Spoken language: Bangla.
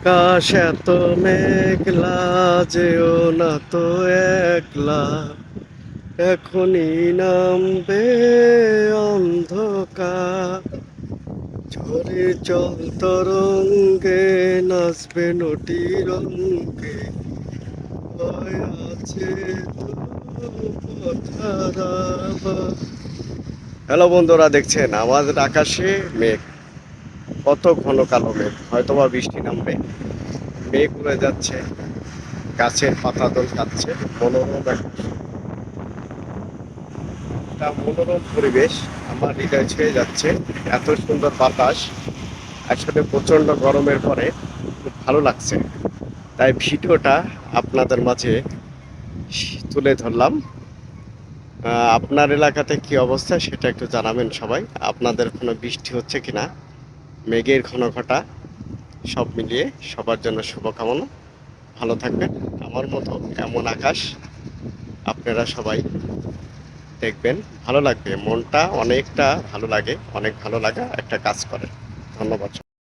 আকাশ এত মেঘলা, যেও না তো একলা, এখনই নামবে অন্ধকার। ঝরে জল তরঙ্গে নাচবে নটি রঙ্গে, ভয় আছে তো পথহারা। হ্যালো বন্ধুরা, দেখছেন আমাদের আকাশে মেঘ, কত ঘন কালো মেঘ, হয়তোবা বৃষ্টি নামবে। মেঘ উড়ে যাচ্ছে, গাছের পাতা দোলকাচ্ছে। মনোরম একটা মনোরম পরিবেশ, আমার হৃদয় ছুঁয়ে যাচ্ছে। এত সুন্দর বাতাস, আসলে প্রচন্ড গরমের পরে খুব ভালো লাগছে, তাই ভিডিওটা আপনাদের মাঝে তুলে ধরলাম। আপনার এলাকাতে কি অবস্থা সেটা একটু জানাবেন সবাই। আপনাদের কোনো বৃষ্টি হচ্ছে কিনা, মেঘের ঘন ঘটা, সব মিলিয়ে সবার জন্য শুভকামনা। ভালো থাকবেন। আমার মতো এমন আকাশ আপনারা সবাই দেখবেন, ভালো লাগবে, মনটা অনেকটা ভালো লাগে, অনেক ভালো লাগা একটা কাজ করে। ধন্যবাদ।